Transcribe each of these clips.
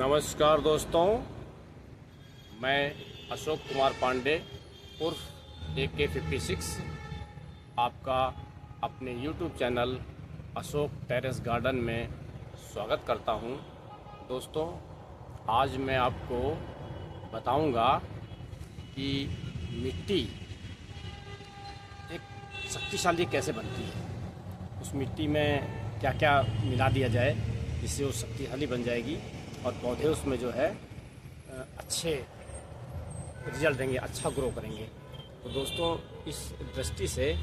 नमस्कार दोस्तों, मैं अशोक कुमार पांडे उर्फ AK56 आपका अपने YouTube channel Ashok terrace garden में स्वागत करता हूं। दोस्तों, आज मैं आपको बताऊंगा कि मिट्टी एक शक्तिशाली कैसे बनती है। उस मिट्टी में क्या क्या मिला दिया जाए जिससे वो शक्तिशाली बन जाएगी और पौधे उसमें जो है अच्छे रिजल्ट देंगे, अच्छा ग्रो करेंगे। तो दोस्तों, इस दृष्टि से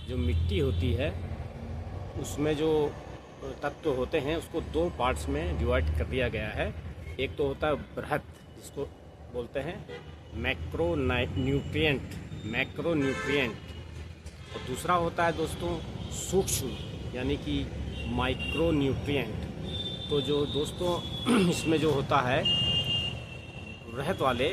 जो मिट्टी होती है उसमें जो तत्व होते हैं उसको दो पार्ट्स में डिवाइड कर दिया गया है। एक तो होता है बृहत, जिसको बोलते हैं मैक्रोन्यूट्रिएंट, और दूसरा होता है दोस्तों सूक्ष्म, यानी कि माइक्रोन्यूट्रिएंट। तो जो दोस्तों इसमें जो होता है बृहत वाले,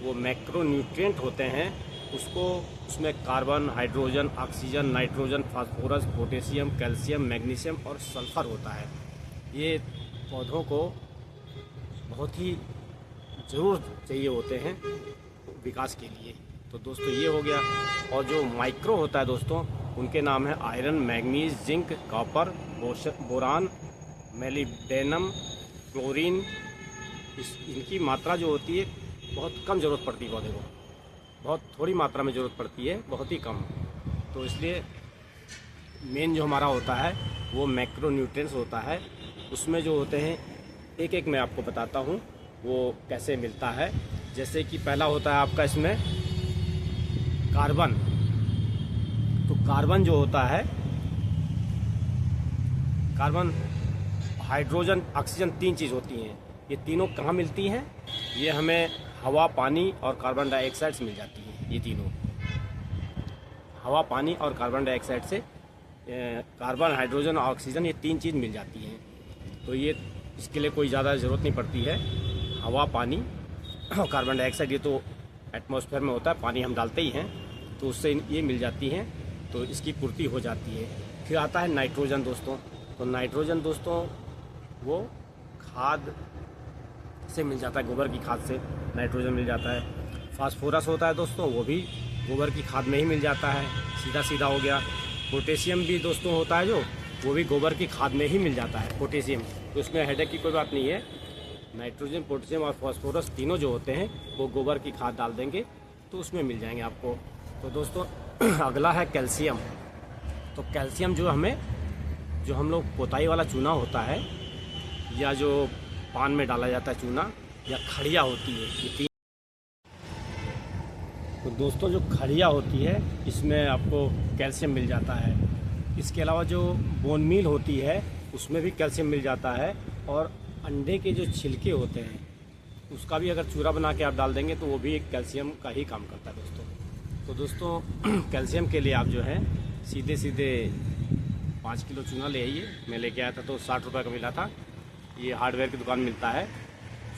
वो मैक्रोन्यूट्रिएंट होते हैं। उसमें carbon, hydrogen, oxygen, nitrogen, phosphorus, potassium, calcium, magnesium और सल्फर होता है। ये पौधों को बहुत ही ज़रूर चाहिए होते हैं विकास के लिए। तो दोस्तों ये हो गया। और जो माइक्रो होता है दोस्तों, उनके नाम है iron, manganese, zinc, copper, boron, molybdenum, chlorine. इनकी मात्रा जो होती है बहुत कम ज़रूरत पड़ती है पौधे को, बहुत थोड़ी मात्रा में ज़रूरत पड़ती है, बहुत ही कम। तो इसलिए मेन जो हमारा होता है वो मैक्रोन्यूट्रिएंट्स होता है। उसमें जो होते हैं एक एक मैं आपको बताता हूँ वो कैसे मिलता है। जैसे कि पहला होता है आपका इसमें कार्बन। तो कार्बन जो होता है, कार्बन, हाइड्रोजन, ऑक्सीजन, तीन चीज़ होती हैं। ये तीनों कहाँ मिलती हैं? ये हमें हवा, पानी और कार्बन डाइऑक्साइड से मिल जाती है। ये तीनों हवा, पानी और कार्बन डाइऑक्साइड से कार्बन, हाइड्रोजन और ऑक्सीजन, ये तीन चीज़ मिल जाती हैं। तो ये इसके लिए कोई ज़्यादा ज़रूरत नहीं पड़ती है। हवा, पानी और कार्बन डाइऑक्साइड ये तो एटमॉस्फेयर में होता है, पानी हम डालते ही हैं, तो उससे ये मिल जाती हैं, तो इसकी पूर्ति हो जाती है। फिर आता है नाइट्रोजन दोस्तों। तो नाइट्रोजन दोस्तों वो खाद से मिल जाता है, गोबर की खाद से नाइट्रोजन मिल जाता है। फास्फोरस होता है दोस्तों, वो भी गोबर की खाद में ही मिल जाता है, सीधा सीधा हो गया। पोटेशियम भी दोस्तों होता है जो, वो भी गोबर की खाद में ही मिल जाता है, पोटेशियम। तो उसमें हेडेक की कोई बात नहीं है। नाइट्रोजन, पोटेशियम और फास्फोरस तीनों जो होते हैं वो गोबर की खाद डाल देंगे तो उसमें मिल जाएंगे आपको। तो दोस्तों अगला है कैल्शियम। तो कैल्शियम जो हम लोग पोताई वाला चूना होता है, या जो पान में डाला जाता है चूना, या खड़िया होती है, ये तीन। तो दोस्तों जो खड़िया होती है इसमें आपको कैल्शियम मिल जाता है। इसके अलावा जो बोन मील होती है उसमें भी कैल्शियम मिल जाता है। और अंडे के जो छिलके होते हैं उसका भी अगर चूरा बना के आप डाल देंगे तो वो भी एक कैल्शियम का ही काम करता है दोस्तों। तो दोस्तों कैल्शियम के लिए आप जो है सीधे 5 किलो चूना ले आइए। मैं लेके आया था तो 60 रुपये का मिला था। ये हार्डवेयर की दुकान मिलता है,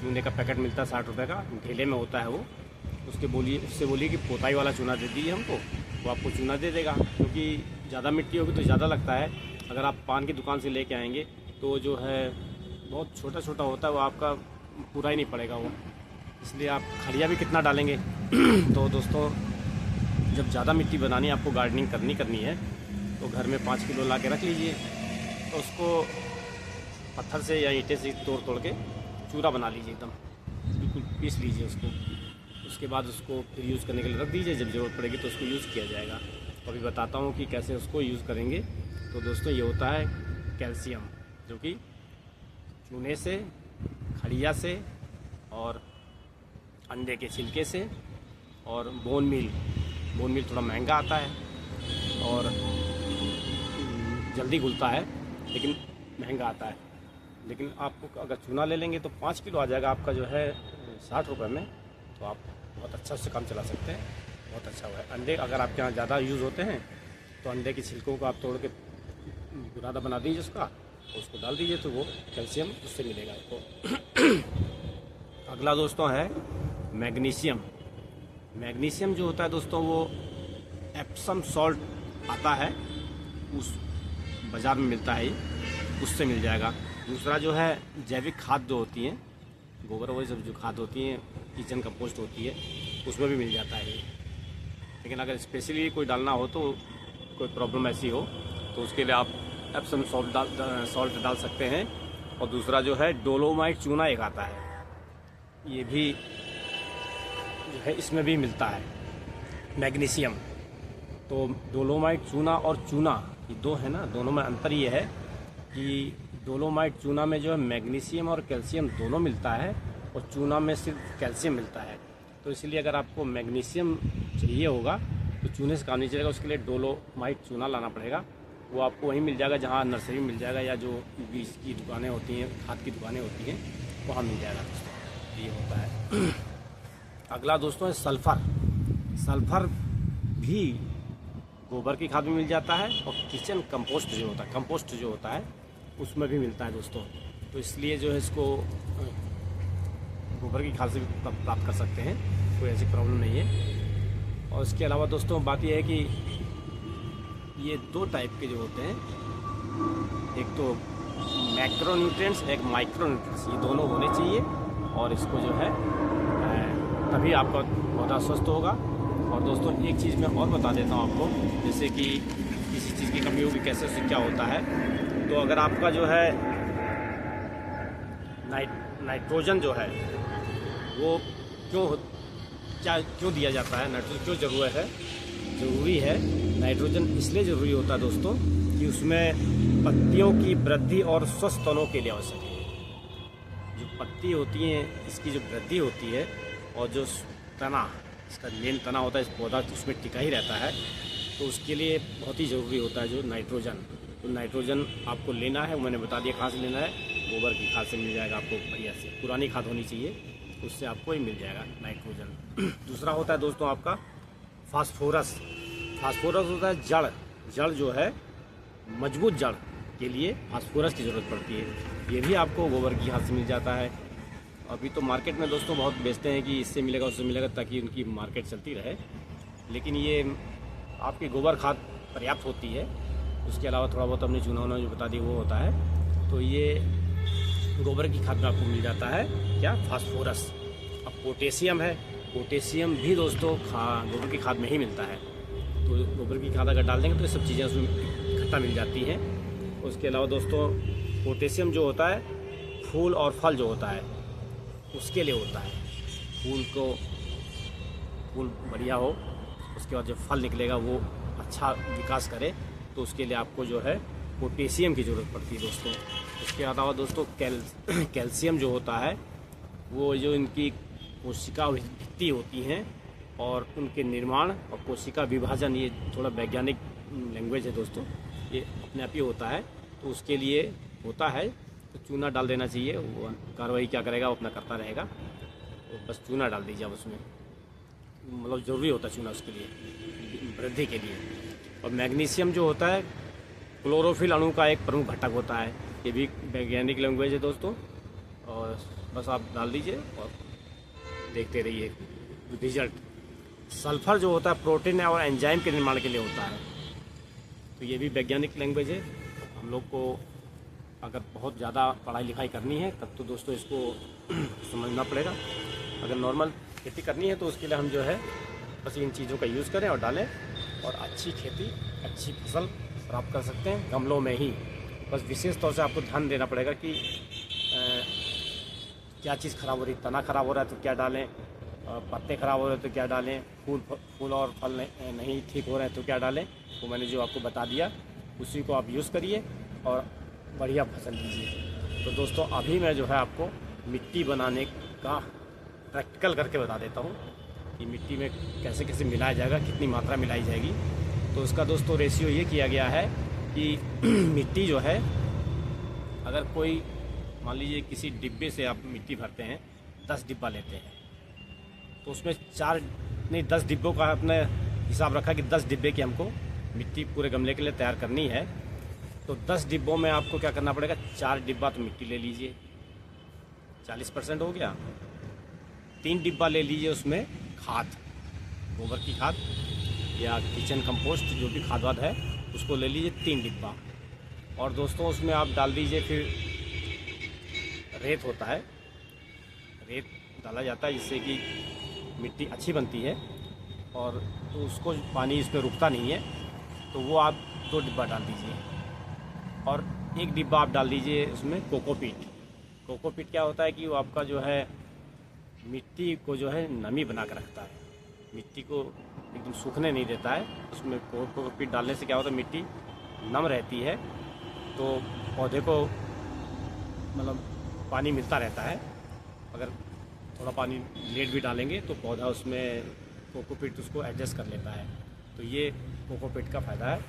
चूने का पैकेट मिलता है 60 रुपये का, ढेले में होता है वो। उससे बोलिए कि पोताई वाला चूना दे दीजिए हमको, वो आपको चूना दे देगा। क्योंकि ज़्यादा मिट्टी होगी तो ज़्यादा लगता है। अगर आप पान की दुकान से लेके आएंगे तो जो है बहुत छोटा छोटा होता है, वो आपका पूरा ही नहीं पड़ेगा वो। इसलिए आप खड़िया भी कितना डालेंगे। तो दोस्तों जब ज़्यादा मिट्टी बनानी है, आपको गार्डनिंग करनी है, तो घर में 5 किलो ला के रख लीजिए। तो उसको पत्थर से या ईंटे से तोड़ के चूरा बना लीजिए, एकदम बिल्कुल पीस लीजिए उसको। उसके बाद उसको फिर यूज़ करने के लिए रख दीजिए। जब ज़रूरत पड़ेगी तो उसको यूज़ किया जाएगा। तो अभी बताता हूँ कि कैसे उसको यूज़ करेंगे। तो दोस्तों ये होता है कैल्शियम, जो कि चूने से, खड़िया से और अंडे के छिलके से, और बोन मील थोड़ा महंगा आता है और जल्दी घुलता है लेकिन महंगा आता है। लेकिन आपको अगर चूना ले लेंगे तो 5 किलो आ जाएगा आपका जो है 60 रुपये में। तो आप बहुत अच्छा उससे काम चला सकते हैं, बहुत अच्छा हुआ है। अंडे अगर आपके यहाँ ज़्यादा यूज़ होते हैं तो अंडे के छिलकों को आप तोड़ के बुरादा बना दीजिए उसका, उसको डाल दीजिए, तो वो कैल्शियम उससे मिलेगा आपको। अगला दोस्तों है मैग्नीशियम। मैग्नीशियम जो होता है दोस्तों वो एप्सम सॉल्ट आता है, उस बाज़ार में मिलता है, उससे मिल जाएगा। दूसरा जो है जैविक खाद जो होती हैं, गोबर वही सब जो खाद होती हैं, किचन कंपोस्ट होती है, उसमें भी मिल जाता है ये। लेकिन अगर स्पेशली कोई डालना हो तो कोई प्रॉब्लम ऐसी हो तो उसके लिए आप एप्सम सॉल्ट डाल सकते हैं। और दूसरा जो है डोलोमाइट चूना एक आता है, ये भी जो है इसमें भी मिलता है मैग्नीशियम। तो डोलोमाइट चूना और चूना ये दो है ना, दोनों में अंतर ये है कि डोलोमाइट चूना में जो है मैग्नीशियम और कैल्शियम दोनों मिलता है और चूना में सिर्फ कैल्शियम मिलता है। तो इसलिए अगर आपको मैग्नीशियम चाहिए होगा तो चूने से काम नहीं चलेगा, उसके लिए डोलोमाइट चूना लाना पड़ेगा। वो आपको वहीं मिल जाएगा जहाँ नर्सरी मिल जाएगा, या जो बीज की दुकानें होती हैं, खाद की दुकानें होती हैं, वहाँ मिल जाएगा दोस्तों। ये होता है। अगला दोस्तों है सल्फ़र। सल्फ़र भी गोबर की खाद में मिल जाता है और किचन कंपोस्ट जो होता है, कंपोस्ट जो होता है उसमें भी मिलता है दोस्तों। तो इसलिए जो है इसको गोबर की खाद से भी प्राप्त कर सकते हैं, कोई ऐसी प्रॉब्लम नहीं है। और इसके अलावा दोस्तों बात यह है कि ये दो टाइप के जो होते हैं, एक तो मैक्रोन्यूट्रिएंट्स, एक माइक्रोन्यूट्रिएंट्स, ये दोनों होने चाहिए। और इसको जो है तभी आपका पौधा स्वस्थ होगा। और दोस्तों एक चीज़ मैं और बता देता हूँ आपको, जैसे कि किसी चीज़ की कमी होगी कैसे उससे क्या होता है। तो अगर आपका जो है नाइट्रोजन जो है वो क्यों दिया जाता है, नाइट्रोजन क्यों ज़रूरी है। नाइट्रोजन इसलिए ज़रूरी होता है दोस्तों कि उसमें पत्तियों की वृद्धि और स्वस्थ तनों के लिए आवश्यक है। जो पत्ती होती हैं इसकी जो वृद्धि होती है और जो तना, इसका मेन तना होता है, इस पौधा उसमें टिका ही रहता है, तो उसके लिए बहुत ही ज़रूरी होता है जो नाइट्रोजन। तो नाइट्रोजन आपको लेना है, मैंने बता दिया कहाँ से लेना है, गोबर की खाद से मिल जाएगा आपको बढ़िया से। पुरानी खाद होनी चाहिए, उससे आपको ही मिल जाएगा नाइट्रोजन। दूसरा होता है दोस्तों आपका फास्फोरस। फास्फोरस होता है जड़ जो है, मजबूत जड़ के लिए फास्फोरस की ज़रूरत पड़ती है। ये भी आपको गोबर की खाद से मिल जाता है। अभी तो मार्केट में दोस्तों बहुत बेचते हैं कि इससे मिलेगा उससे मिलेगा, ताकि उनकी मार्केट चलती रहे, लेकिन ये आपकी गोबर खाद पर्याप्त होती है। उसके अलावा थोड़ा बहुत हमने चूना जो बता दिया वो होता है। तो ये गोबर की खाद में आपको मिल जाता है क्या, फास्फोरस। अब पोटेशियम है, पोटेशियम भी दोस्तों गोबर की खाद में ही मिलता है। तो गोबर की खाद अगर डाल देंगे तो ये सब चीज़ें उसमें इकट्ठा मिल जाती हैं। उसके अलावा दोस्तों पोटेशियम जो होता है फूल और फल जो होता है उसके लिए होता है। फूल बढ़िया हो, उसके बाद जब फल निकलेगा वो अच्छा विकास करे, तो उसके लिए आपको जो है पोटेशियम की ज़रूरत पड़ती है दोस्तों। इसके अलावा दोस्तों कैल्शियम जो होता है वो जो इनकी कोशिका भित्ति होती हैं और उनके निर्माण और कोशिका विभाजन, ये थोड़ा वैज्ञानिक लैंग्वेज है दोस्तों, ये अपने आप ही होता है। तो उसके लिए होता है तो चूना डाल देना चाहिए। वो कार्रवाई क्या करेगा वो अपना करता रहेगा, तो बस चूना डाल दीजिए आप उसमें, मतलब ज़रूरी होता है चूना उसके लिए, वृद्धि के लिए। और मैग्नीशियम जो होता है क्लोरोफिल अणु का एक प्रमुख घटक होता है, ये भी वैज्ञानिक लैंग्वेज है दोस्तों। और बस आप डाल दीजिए और देखते रहिए रिजल्ट। सल्फर जो होता है प्रोटीन और एंजाइम के निर्माण के लिए होता है, तो ये भी वैज्ञानिक लैंग्वेज है। हम लोग को अगर बहुत ज़्यादा पढ़ाई लिखाई करनी है तब तो दोस्तों इसको समझना पड़ेगा। अगर नॉर्मल खेती करनी है तो उसके लिए हम जो है बस इन चीज़ों का यूज़ करें और डालें, और अच्छी खेती, अच्छी फसल प्राप्त कर सकते हैं गमलों में ही। बस विशेष तौर से आपको ध्यान देना पड़ेगा कि क्या चीज़ ख़राब हो रही, तना ख़राब हो रहा है तो क्या डालें, पत्ते ख़राब हो रहे हैं तो क्या डालें, फूल और फल नहीं ठीक हो रहे हैं तो क्या डालें। वो मैंने जो आपको बता दिया उसी को आप यूज़ करिए और बढ़िया फसल लीजिए। तो दोस्तों अभी मैं जो है आपको मिट्टी बनाने का प्रैक्टिकल करके बता देता हूँ कि मिट्टी में कैसे कैसे मिलाया जाएगा, कितनी मात्रा मिलाई जाएगी। तो उसका दोस्तों रेशियो ये किया गया है कि मिट्टी जो है, अगर कोई मान लीजिए किसी डिब्बे से आप मिट्टी भरते हैं, 10 डिब्बा लेते हैं, तो उसमें 10 डिब्बों का आपने हिसाब रखा कि 10 डिब्बे की हमको मिट्टी पूरे गमले के लिए तैयार करनी है। तो 10 डिब्बों में आपको क्या करना पड़ेगा, 4 डिब्बा तो मिट्टी ले लीजिए, 40% हो गया। 3 डिब्बा ले लीजिए उसमें खाद, गोबर की खाद या किचन कंपोस्ट जो भी खाद वाद है उसको ले लीजिए 3 डिब्बा। और दोस्तों उसमें आप डाल दीजिए फिर रेत होता है, रेत डाला जाता है जिससे कि मिट्टी अच्छी बनती है और तो उसको पानी इस पर रुकता नहीं है। तो वो आप 2 डिब्बा डाल दीजिए और 1 डिब्बा आप डाल दीजिए उसमें कोकोपीट। कोकोपीट क्या होता है कि वो आपका जो है मिट्टी को जो है नमी बना कर रखता है, मिट्टी को एकदम सूखने नहीं देता है। उसमें कोकोपीट डालने से क्या होता है मिट्टी नम रहती है, तो पौधे को मतलब पानी मिलता रहता है। अगर थोड़ा पानी लेट भी डालेंगे तो पौधा उसमें कोकोपीट उसको एडजस्ट कर लेता है। तो ये कोकोपीट का फ़ायदा है।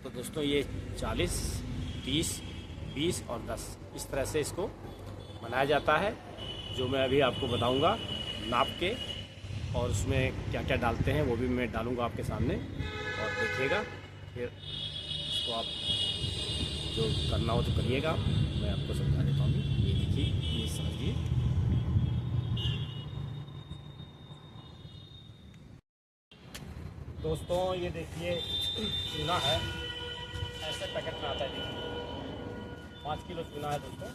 तो दोस्तों ये 40, 30, 20 और 10 इस तरह से इसको बनाया जाता है, जो मैं अभी आपको बताऊंगा नाप के, और उसमें क्या क्या डालते हैं वो भी मैं डालूंगा आपके सामने और देखिएगा। फिर इसको आप जो करना हो तो करिएगा, मैं आपको समझा देता हूँ। ये देखिए, ये समझिए। दोस्तों ये देखिए चूना है, ऐसे पैकेट में आता है, देखिए 5 किलो चूना है दोस्तों।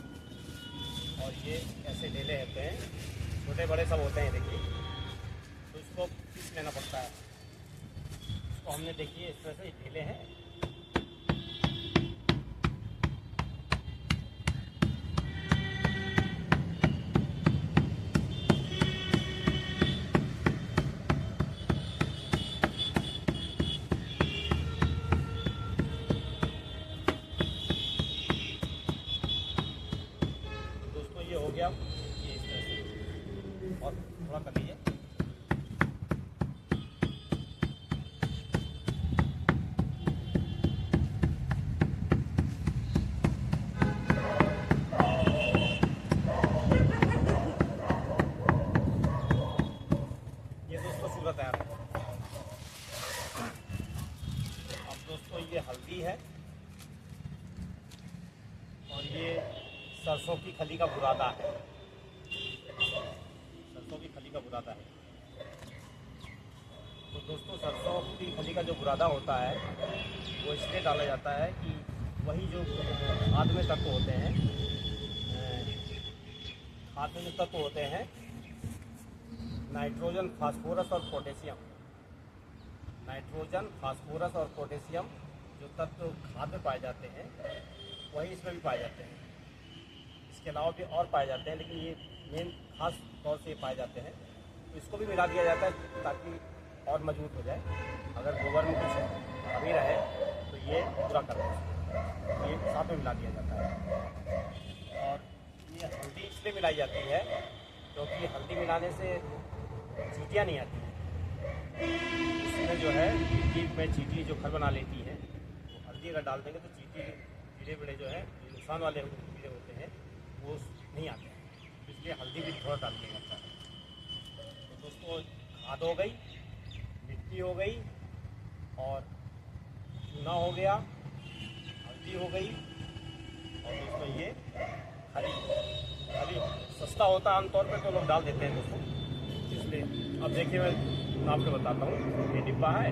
और ये ऐसे ढेले होते हैं, छोटे बड़े सब होते हैं देखिए। तो इसको पीस लेना पड़ता है। इसको हमने देखिए इस तरह से ढेले हैं, हो गया ये इस तरह से, और थोड़ा कर लीजिए। ये दोस्तों सूरा तैयार है। अब दोस्तों ये हल्दी है और ये सरसों की खली का बुरादा है। सरसों की खली का बुरादा है। तो दोस्तों सरसों की खली का जो बुरादा होता है वो इसलिए डाला जाता है कि वही जो खाद में तत्व होते हैं, खाद में तत्व होते हैं नाइट्रोजन, फास्फोरस और पोटेशियम। नाइट्रोजन, फास्फोरस और पोटेशियम जो तत्व खाद में पाए जाते हैं वही इसमें भी पाए जाते हैं। इसके अलावा भी और पाए जाते हैं, लेकिन ये मेन खास तौर से पाए जाते हैं। तो इसको भी मिला दिया जाता है ताकि और मजबूत हो जाए। अगर गोबर में कुछ कमी रहे तो ये पूरा कर दें। तो ये साथ में मिला दिया जाता है। और ये हल्दी इसलिए मिलाई जाती है क्योंकि हल्दी मिलाने से चींटियाँ नहीं आती हैं। इसमें जो है मिट्टी में चींटी जो घर बना लेती है, तो हल्दी अगर डाल देंगे तो चींटी कीड़े वीड़े जो है नुकसान वाले कीड़े होते हैं वो नहीं आते हैं। इसलिए हल्दी भी थोड़ा डाल दिया जाता है। तो दोस्तों खाद हो गई, मिट्टी हो गई और चूना हो गया, हल्दी हो गई, और दोस्तों ये खली सस्ता होता है आमतौर पर तो लोग डाल देते हैं दोस्तों, इसलिए। अब देखिए मैं आपको बताता हूँ। ये डिब्बा है,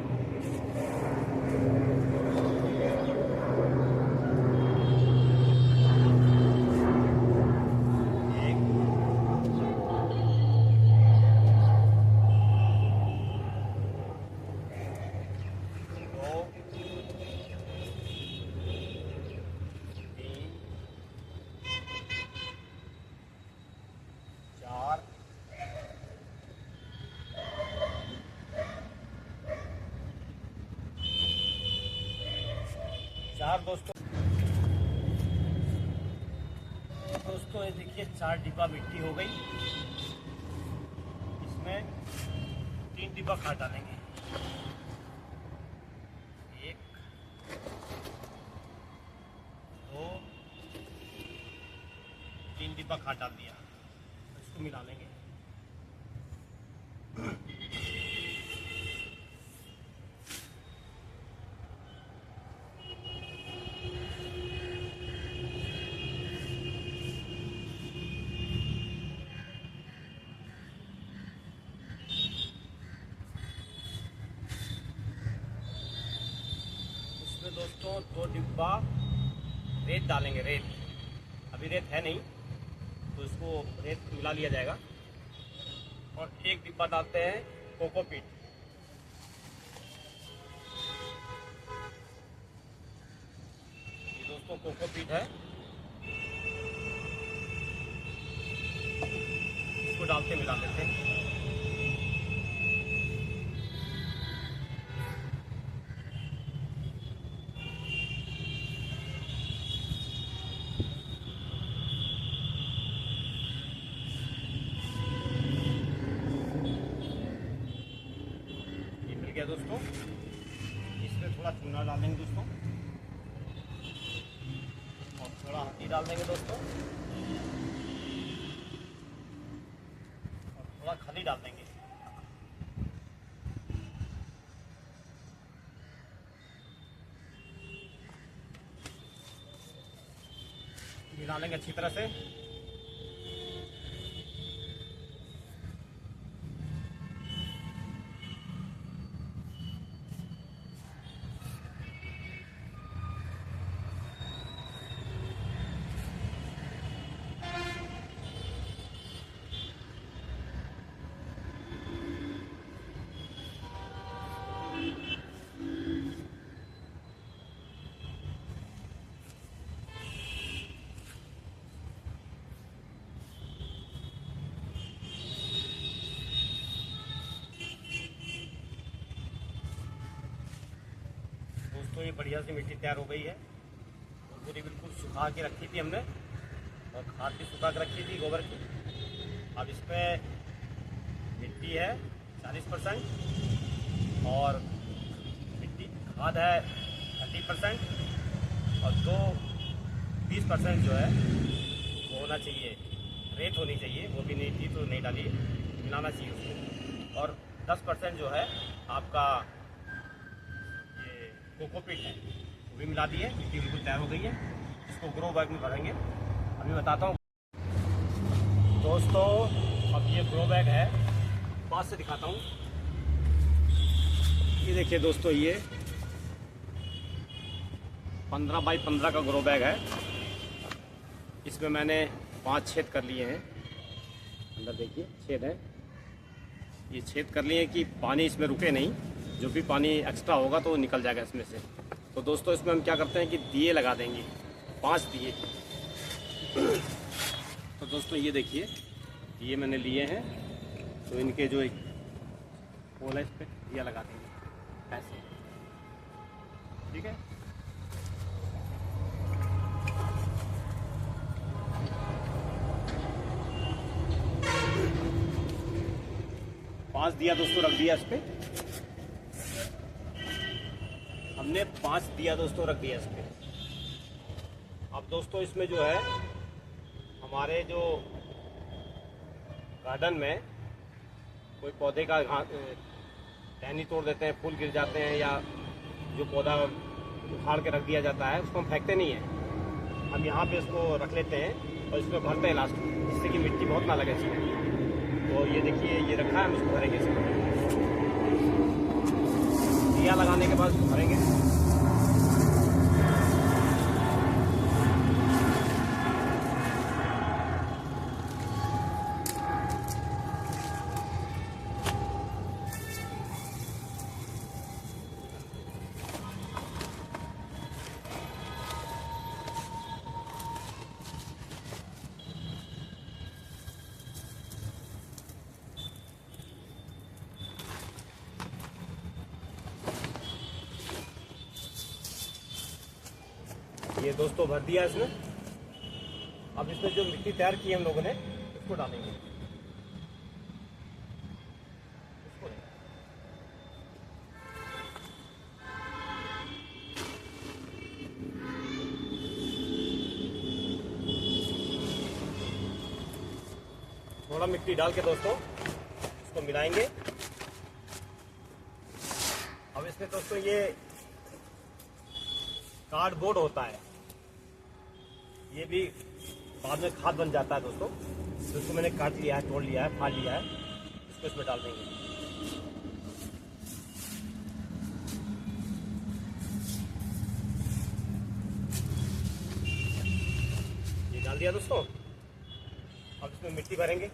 चार दोस्तों ये देखिए 4 डिब्बा मिट्टी हो गई। इसमें 3 डिब्बा खाद डालेंगे। 1, 2, 3 डिब्बा खाद डाल दिया। इसको मिला लेंगे। दोस्तों 2 डिब्बा रेत डालेंगे। रेत अभी रेत है नहीं, तो इसको रेत मिला लिया जाएगा। और एक डिब्बा डालते हैं कोकोपीट। ये दोस्तों कोकोपीट है, इसको डालते मिला देते हैं। ये मिल गया दोस्तों। इसमें थोड़ा चूना डालेंगे दोस्तों, और थोड़ा हल्दी डाल देंगे दोस्तों, और थोड़ा खली डाल देंगे। मिला लेंगे अच्छी तरह से। दोस्तों ये बढ़िया सी मिट्टी तैयार हो गई है, और पूरी बिल्कुल सुखा के रखी थी हमने, और खाद भी सुखा के रखी थी गोबर की। अब इसमें मिट्टी है 40% और मिट्टी खाद है 30%, और 20% जो है वो होना चाहिए, रेत होनी चाहिए, वो भी नहीं थी तो नहीं डाली, मिलाना चाहिए उसको। और 10% जो है आपका कोकोपीट है, वो भी मिला दिए। मिट्टी बिल्कुल तैयार हो गई है। इसको ग्रो बैग में भरेंगे, अभी बताता हूँ दोस्तों। अब ये ग्रो बैग है, पास से दिखाता हूँ। ये देखिए दोस्तों, ये 15 बाई 15 का ग्रो बैग है। इसमें मैंने 5 छेद कर लिए हैं। अंदर देखिए छेद है, ये छेद कर लिए कि पानी इसमें रुके नहीं, जो भी पानी एक्स्ट्रा होगा तो वो निकल जाएगा इसमें से। तो दोस्तों इसमें हम क्या करते हैं कि दिए लगा देंगे, 5 दिए। तो दोस्तों ये देखिए, दिए मैंने लिए हैं, तो इनके जो एक पोल है इस पर दिया लगा देंगे ऐसे, ठीक है। पाँच दिया दोस्तों रख दिया इस पे, हमने 5 दिया दोस्तों रख दिया इस पे। अब दोस्तों इसमें जो है हमारे जो गार्डन में कोई पौधे का टहनी तोड़ देते हैं, फूल गिर जाते हैं, या जो पौधा उखाड़ के रख दिया जाता है उसको हम फेंकते नहीं हैं। हम यहाँ पे इसको रख लेते हैं और इसमें भरते हैं लास्ट में, जिससे कि मिट्टी बहुत ना लगे इसमें। तो ये देखिए ये रखा है, हम इसको भरेंगे। इसमें दिया लगाने के बाद भरेंगे। ये दोस्तों भर दिया इसमें। अब इसमें जो मिट्टी तैयार की है हम लोगों ने, उसको डालेंगे। थोड़ा मिट्टी डाल के दोस्तों इसको मिलाएंगे। अब इसमें दोस्तों ये कार्डबोर्ड होता है, ये भी बाद में खाद बन जाता है दोस्तों। तो इसको मैंने काट लिया है, तोड़ लिया है, फाड़ लिया है, इसको इसमें डाल देंगे। ये डाल दिया दोस्तों। अब इसमें मिट्टी भरेंगे।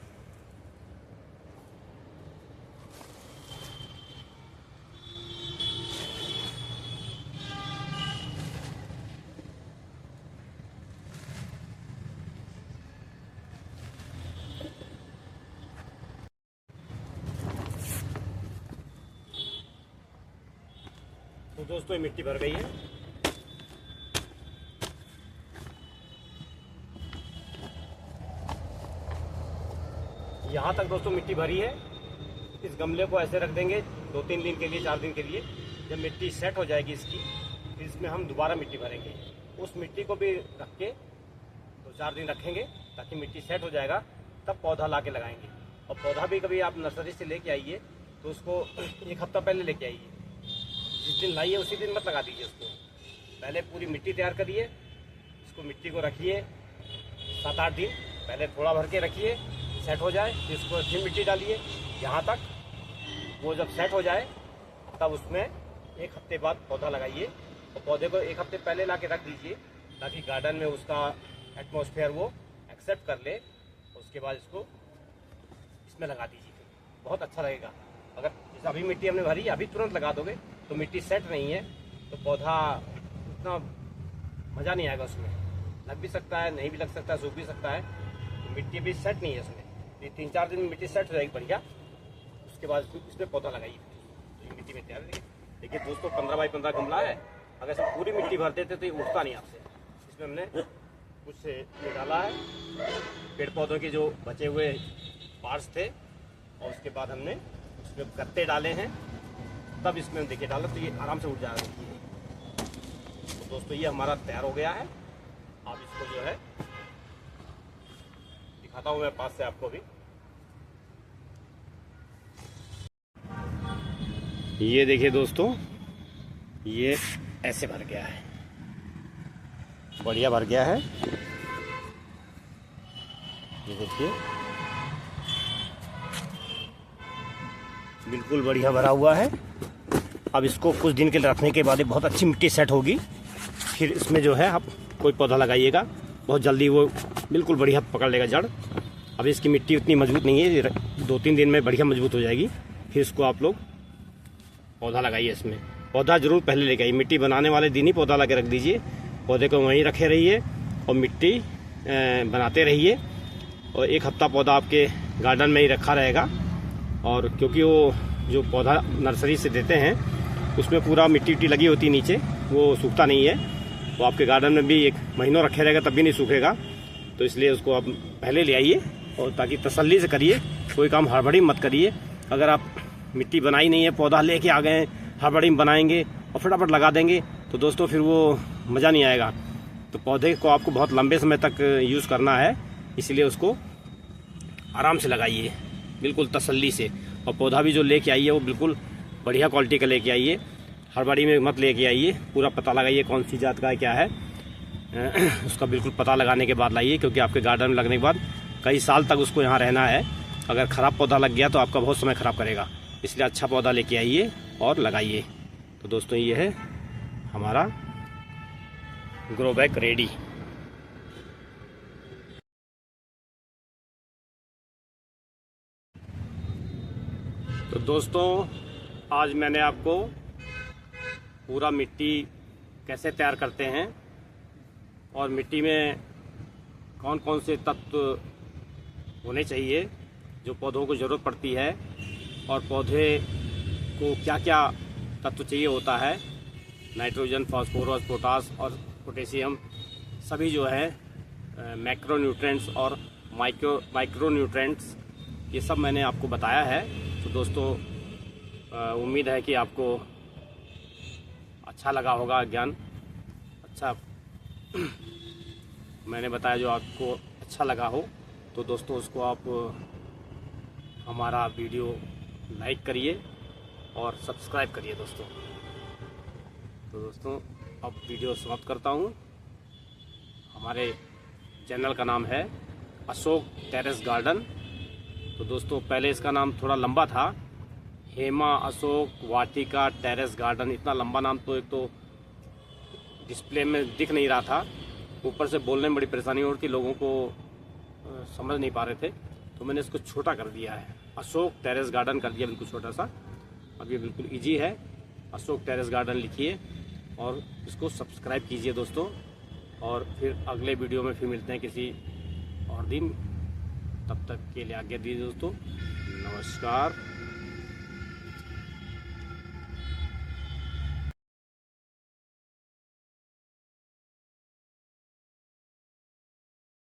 तो दोस्तों ये मिट्टी भर गई है। यहाँ तक दोस्तों मिट्टी भरी है। इस गमले को ऐसे रख देंगे 2-3 दिन के लिए, 4 दिन के लिए। जब मिट्टी सेट हो जाएगी इसकी, फिर इसमें हम दोबारा मिट्टी भरेंगे। उस मिट्टी को भी रख के 2-4 दिन रखेंगे ताकि मिट्टी सेट हो जाएगा, तब पौधा ला के लगाएंगे। और पौधा भी कभी आप नर्सरी से लेके आइए तो उसको 1 हफ्ता पहले लेके आइए। जिस दिन लाइए उसी दिन मत लगा दीजिए उसको। पहले पूरी मिट्टी तैयार करिए, इसको मिट्टी को रखिए 7-8 दिन, पहले थोड़ा भर के रखिए, सेट हो जाए, फिर इसको फिर मिट्टी डालिए। यहाँ तक वो जब सेट हो जाए तब उसमें 1 हफ्ते बाद पौधा लगाइए। और पौधे को 1 हफ्ते पहले ला के रख दीजिए ताकि गार्डन में उसका एटमॉस्फेयर वो एक्सेप्ट कर ले। उसके बाद इसको इसमें लगा दीजिए, बहुत अच्छा लगेगा। अगर जैसे अभी मिट्टी हमने भरी, अभी तुरंत लगा दोगे तो मिट्टी सेट नहीं है तो पौधा उतना मज़ा नहीं आएगा उसमें। लग भी सकता है, नहीं भी लग सकता है, सूख भी सकता है। तो मिट्टी भी सेट नहीं है उसमें। ये 3-4 दिन में मिट्टी सेट हो जाएगी बढ़िया। उसके बाद इसमें पौधा लगाइए, तो मिट्टी में तैयार। देखिए दोस्तों 15 बाई 15 गमला है। अगर इसमें पूरी मिट्टी भर देते तो ये उठता नहीं आपसे। इसमें हमने कुछ ये डाला है, पेड़ पौधों के जो बचे हुए पार्ट्स थे, और उसके बाद हमने उसमें गत्ते डाले हैं, तब इसमें देखिए डाला तो ये आराम से उठ जा रही है। तो दोस्तों ये हमारा तैयार हो गया है। आप इसको जो है दिखाता हूँ मैं पास से आपको भी। ये देखिए दोस्तों, ये ऐसे भर गया है, बढ़िया भर गया है। ये देखिए बिल्कुल बढ़िया भरा हुआ है। अब इसको कुछ दिन के लिए रखने के बाद बहुत अच्छी मिट्टी सेट होगी। फिर इसमें जो है आप कोई पौधा लगाइएगा, बहुत जल्दी वो बिल्कुल बढ़िया पकड़ लेगा जड़। अब इसकी मिट्टी उतनी मजबूत नहीं है, 2-3 दिन में बढ़िया मजबूत हो जाएगी। फिर इसको आप लोग पौधा लगाइए। इसमें पौधा जरूर पहले लेके आइए, मिट्टी बनाने वाले दिन ही पौधा ला के रख दीजिए। पौधे को वहीं रखे रहिए और मिट्टी बनाते रहिए, और 1 हफ्ता पौधा आपके गार्डन में ही रखा रहेगा। और क्योंकि वो जो पौधा नर्सरी से देते हैं उसमें पूरा मिट्टी लगी होती है नीचे, वो सूखता नहीं है। वो आपके गार्डन में भी 1 महीनों रखे रहेगा तब भी नहीं सूखेगा। तो इसलिए उसको आप पहले ले आइए, और ताकि तसल्ली से करिए, कोई काम हड़बड़ी मत करिए। अगर आप मिट्टी बनाई नहीं है, पौधा लेके आ गए, हड़बड़ी में बनाएंगे और फटाफट लगा देंगे तो दोस्तों फिर वो मज़ा नहीं आएगा। तो पौधे को आपको बहुत लंबे समय तक यूज़ करना है, इसलिए उसको आराम से लगाइए, बिल्कुल तसल्ली से। और पौधा भी जो लेके आइए वो बिल्कुल बढ़िया क्वालिटी का लेके आइए, हड़बड़ी में मत लेके आइए। पूरा पता लगाइए कौन सी जात का है, क्या है, उसका बिल्कुल पता लगाने के बाद लाइए, क्योंकि आपके गार्डन में लगने के बाद कई साल तक उसको यहाँ रहना है। अगर ख़राब पौधा लग गया तो आपका बहुत समय ख़राब करेगा, इसलिए अच्छा पौधा लेके आइए और लगाइए। तो दोस्तों ये है हमारा ग्रो बैग रेडी। तो दोस्तों आज मैंने आपको पूरा मिट्टी कैसे तैयार करते हैं और मिट्टी में कौन कौन से तत्व होने चाहिए जो पौधों को ज़रूरत पड़ती है, और पौधे को क्या क्या तत्व चाहिए होता है, नाइट्रोजन, फास्फोरस, पोटास और पोटेशियम, सभी जो है मैक्रोन्यूट्रेंट्स और माइक्रोन्यूट्रेंट्स, ये सब मैंने आपको बताया है। तो दोस्तों उम्मीद है कि आपको अच्छा लगा होगा ज्ञान। अच्छा मैंने बताया जो आपको अच्छा लगा हो तो दोस्तों उसको आप हमारा वीडियो लाइक करिए और सब्सक्राइब करिए दोस्तों। तो दोस्तों अब वीडियो समाप्त करता हूँ। हमारे चैनल का नाम है अशोक टेरेस गार्डन। तो दोस्तों पहले इसका नाम थोड़ा लंबा था, हेमा अशोक वाटिका टेरेस गार्डन। इतना लंबा नाम तो एक तो डिस्प्ले में दिख नहीं रहा था, ऊपर से बोलने में बड़ी परेशानी हो रही थी, लोगों को समझ नहीं पा रहे थे, तो मैंने इसको छोटा कर दिया है, अशोक टेरेस गार्डन कर दिया बिल्कुल छोटा सा। अब ये बिल्कुल ईजी है, अशोक टेरेस गार्डन लिखिए और इसको सब्सक्राइब कीजिए दोस्तों। और फिर अगले वीडियो में फिर मिलते हैं किसी और दिन, तब तक के लिए आज्ञा दीजिए दोस्तों। नमस्कार।